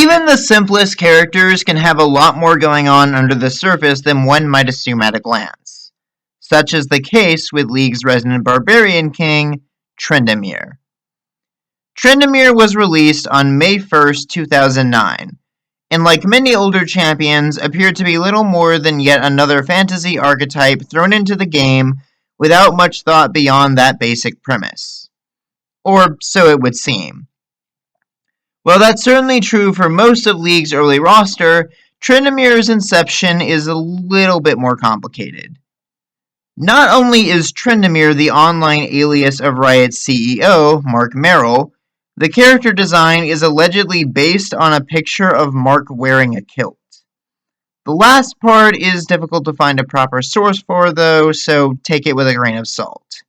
Even the simplest characters can have a lot more going on under the surface than one might assume at a glance. Such is the case with League's resident Barbarian King, Tryndamere. Tryndamere was released on May 1st, 2009, and like many older champions, appeared to be little more than yet another fantasy archetype thrown into the game without much thought beyond that basic premise. Or so it would seem. While that's certainly true for most of League's early roster, Tryndamere's inception is a little bit more complicated. Not only is Tryndamere the online alias of Riot's CEO, Mark Merrill, the character design is allegedly based on a picture of Mark wearing a kilt. The last part is difficult to find a proper source for, though, so take it with a grain of salt.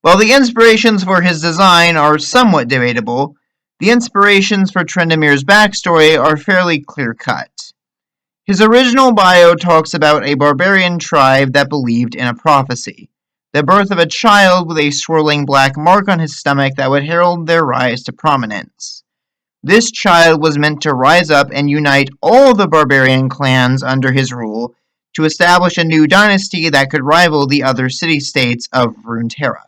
While the inspirations for his design are somewhat debatable, the inspirations for Tryndamere's backstory are fairly clear-cut. His original bio talks about a barbarian tribe that believed in a prophecy, the birth of a child with a swirling black mark on his stomach that would herald their rise to prominence. This child was meant to rise up and unite all the barbarian clans under his rule to establish a new dynasty that could rival the other city-states of Runeterra.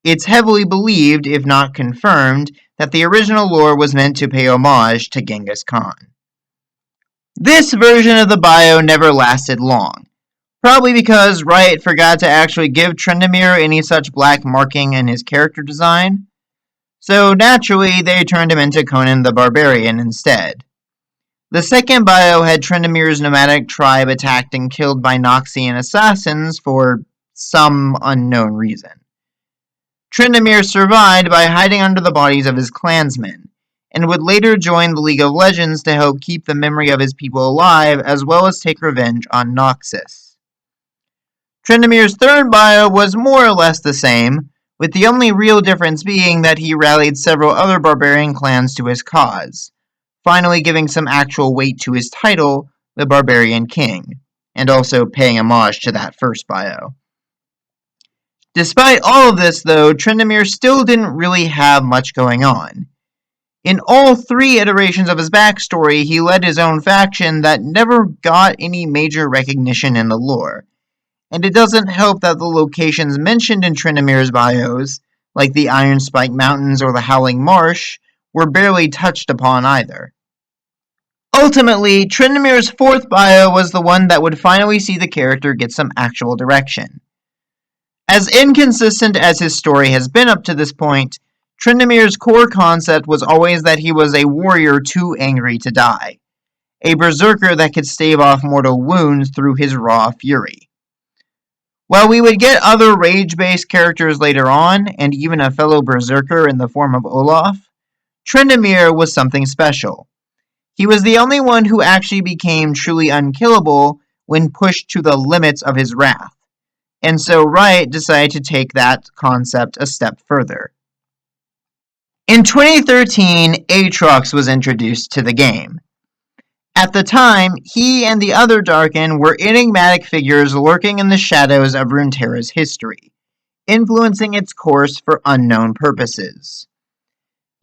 It's heavily believed, if not confirmed, that the original lore was meant to pay homage to Genghis Khan. This version of the bio never lasted long, probably because Riot forgot to actually give Tryndamere any such black marking in his character design, so naturally they turned him into Conan the Barbarian instead. The second bio had Tryndamere's nomadic tribe attacked and killed by Noxian assassins for some unknown reason. Tryndamere survived by hiding under the bodies of his clansmen, and would later join the League of Legends to help keep the memory of his people alive, as well as take revenge on Noxus. Tryndamere's third bio was more or less the same, with the only real difference being that he rallied several other barbarian clans to his cause, finally giving some actual weight to his title, the Barbarian King, and also paying homage to that first bio. Despite all of this, though, Tryndamere still didn't really have much going on. In all three iterations of his backstory, he led his own faction that never got any major recognition in the lore, and it doesn't help that the locations mentioned in Tryndamere's bios, like the Iron Spike Mountains or the Howling Marsh, were barely touched upon either. Ultimately, Tryndamere's fourth bio was the one that would finally see the character get some actual direction. As inconsistent as his story has been up to this point, Tryndamere's core concept was always that he was a warrior too angry to die, a berserker that could stave off mortal wounds through his raw fury. While we would get other rage-based characters later on, and even a fellow berserker in the form of Olaf, Tryndamere was something special. He was the only one who actually became truly unkillable when pushed to the limits of his wrath. And so Riot decided to take that concept a step further. In 2013, Aatrox was introduced to the game. At the time, he and the other Darkin were enigmatic figures lurking in the shadows of Runeterra's history, influencing its course for unknown purposes.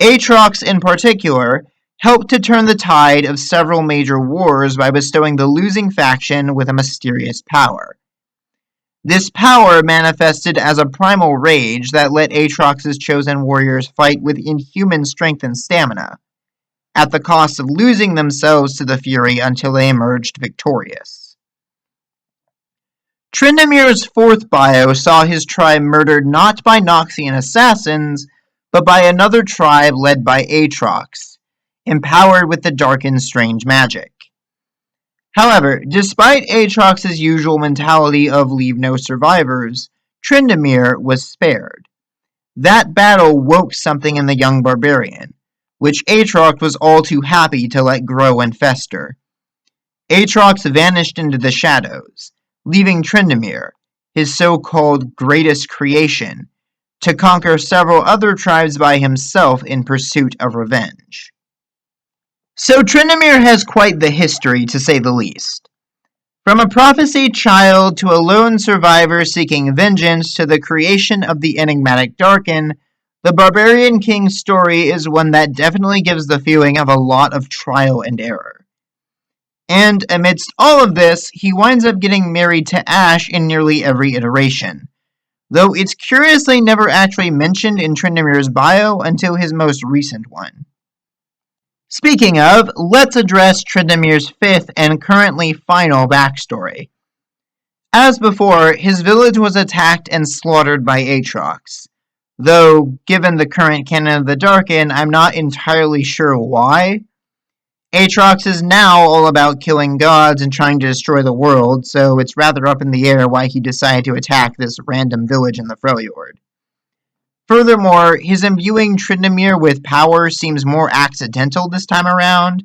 Aatrox, in particular, helped to turn the tide of several major wars by bestowing the losing faction with a mysterious power. This power manifested as a primal rage that let Aatrox's chosen warriors fight with inhuman strength and stamina, at the cost of losing themselves to the fury until they emerged victorious. Tryndamere's fourth bio saw his tribe murdered not by Noxian assassins, but by another tribe led by Aatrox, empowered with the Darkin's strange magic. However, despite Aatrox's usual mentality of leave no survivors, Tryndamere was spared. That battle woke something in the young barbarian, which Aatrox was all too happy to let grow and fester. Aatrox vanished into the shadows, leaving Tryndamere, his so-called greatest creation, to conquer several other tribes by himself in pursuit of revenge. So Tryndamere has quite the history, to say the least. From a prophesied child to a lone survivor seeking vengeance to the creation of the enigmatic Darkin, The Barbarian King story is one that definitely gives the feeling of a lot of trial and error. And amidst all of this, he winds up getting married to Ashe in nearly every iteration, though it's curiously never actually mentioned in Tryndamere's bio until his most recent one. Speaking of, let's address Tryndamere's fifth and currently final backstory. As before, his village was attacked and slaughtered by Aatrox, though given the current canon of the Darkin, I'm not entirely sure why. Aatrox is now all about killing gods and trying to destroy the world, so it's rather up in the air why he decided to attack this random village in the Freljord. Furthermore, his imbuing Tryndamere with power seems more accidental this time around,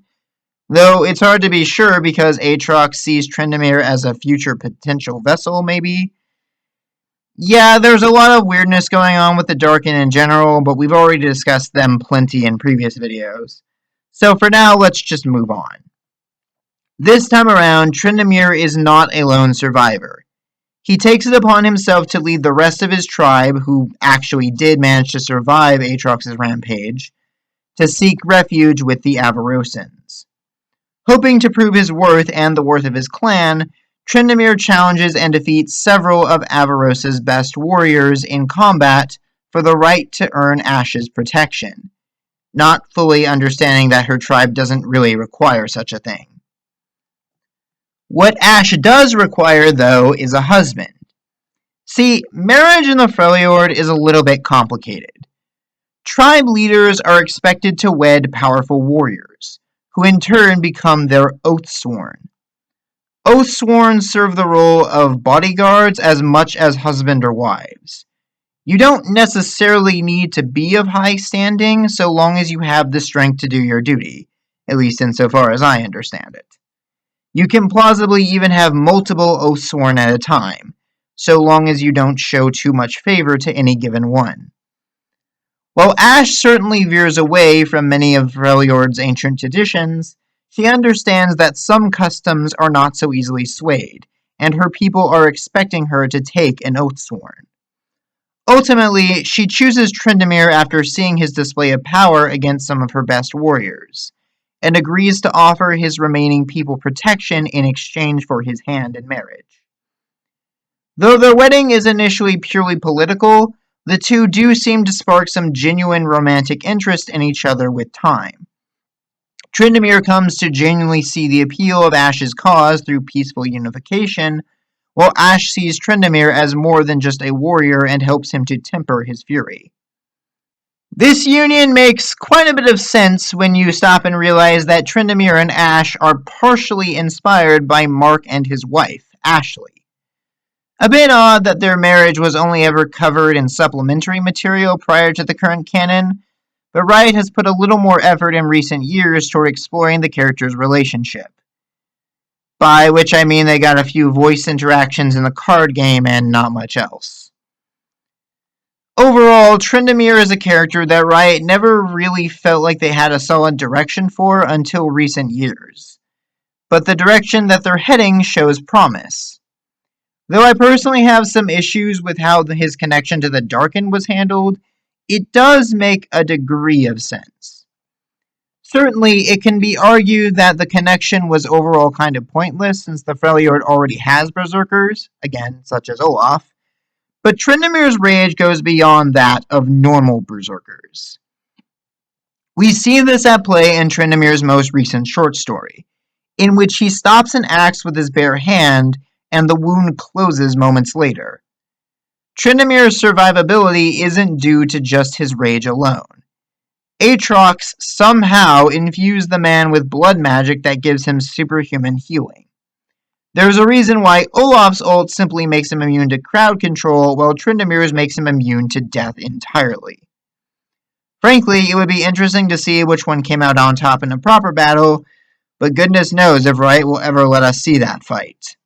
though it's hard to be sure because Aatrox sees Tryndamere as a future potential vessel, maybe. Yeah, there's a lot of weirdness going on with the Darkin in general, but we've already discussed them plenty in previous videos. So for now, let's just move on. This time around, Tryndamere is not a lone survivor. He takes it upon himself to lead the rest of his tribe, who actually did manage to survive Aatrox's rampage, to seek refuge with the Avarosans. Hoping to prove his worth and the worth of his clan, Tryndamere challenges and defeats several of Avarosa's best warriors in combat for the right to earn Ashe's protection, not fully understanding that her tribe doesn't really require such a thing. What Ashe does require, though, is a husband. See, marriage in the Freljord is a little bit complicated. Tribe leaders are expected to wed powerful warriors, who in turn become their Oathsworn. Oathsworn serve the role of bodyguards as much as husband or wives. You don't necessarily need to be of high standing so long as you have the strength to do your duty, at least insofar as I understand it. You can plausibly even have multiple Oathsworn at a time, so long as you don't show too much favor to any given one. While Ashe certainly veers away from many of Freljord's ancient traditions, she understands that some customs are not so easily swayed, and her people are expecting her to take an Oathsworn. Ultimately, she chooses Tryndamere after seeing his display of power against some of her best warriors, and agrees to offer his remaining people protection in exchange for his hand in marriage. Though their wedding is initially purely political, the two do seem to spark some genuine romantic interest in each other with time. Tryndamere comes to genuinely see the appeal of Ashe's cause through peaceful unification, while Ashe sees Tryndamere as more than just a warrior and helps him to temper his fury. This union makes quite a bit of sense when you stop and realize that Tryndamere and Ashe are partially inspired by Mark and his wife, Ashley. A bit odd that their marriage was only ever covered in supplementary material prior to the current canon, but Riot has put a little more effort in recent years toward exploring the characters' relationship. By which I mean they got a few voice interactions in the card game and not much else. Overall, Tryndamere is a character that Riot never really felt like they had a solid direction for until recent years. But the direction that they're heading shows promise. Though I personally have some issues with how his connection to the Darkin was handled, it does make a degree of sense. Certainly, it can be argued that the connection was overall kind of pointless since the Freljord already has berserkers, again, such as Olaf, but Tryndamere's rage goes beyond that of normal berserkers. We see this at play in Tryndamere's most recent short story, in which he stops an axe with his bare hand and the wound closes moments later. Tryndamere's survivability isn't due to just his rage alone. Aatrox somehow infused the man with blood magic that gives him superhuman healing. There's a reason why Olaf's ult simply makes him immune to crowd control, while Tryndamere's makes him immune to death entirely. Frankly, it would be interesting to see which one came out on top in a proper battle, but goodness knows if Riot will ever let us see that fight.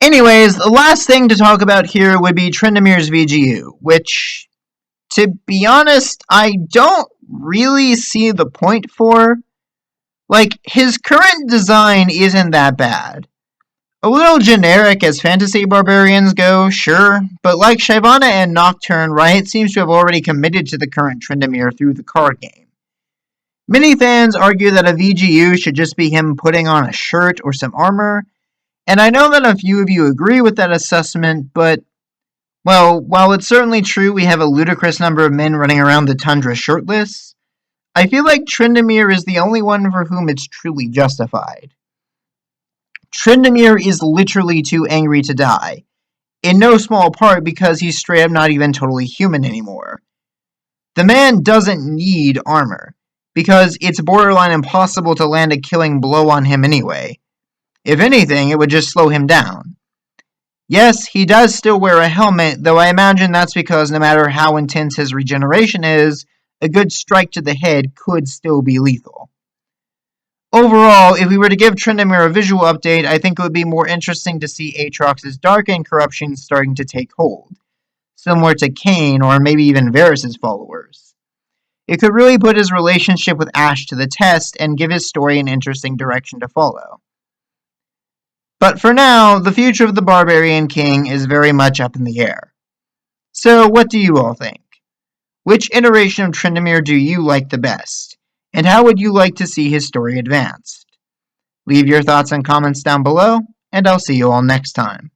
Anyways, the last thing to talk about here would be Tryndamere's VGU, which, to be honest, I don't really see the point for. Like, his current design isn't that bad. A little generic as fantasy barbarians go, sure, but like Shyvana and Nocturne, Riot seems to have already committed to the current Tryndamere through the card game. Many fans argue that a VGU should just be him putting on a shirt or some armor, and I know that a few of you agree with that assessment, but, well, while it's certainly true we have a ludicrous number of men running around the tundra shirtless, I feel like Tryndamere is the only one for whom it's truly justified. Tryndamere is literally too angry to die, in no small part because he's straight up not even totally human anymore. The man doesn't need armor, because it's borderline impossible to land a killing blow on him anyway. If anything, it would just slow him down. Yes, he does still wear a helmet, though I imagine that's because no matter how intense his regeneration is, a good strike to the head could still be lethal. Overall, if we were to give Tryndamere a visual update, I think it would be more interesting to see Aatrox's Darken corruption starting to take hold, similar to Kayn or maybe even Varys' followers. It could really put his relationship with Ashe to the test and give his story an interesting direction to follow. But for now, the future of the Barbarian King is very much up in the air. So what do you all think? Which iteration of Tryndamere do you like the best? And how would you like to see his story advanced? Leave your thoughts and comments down below, and I'll see you all next time.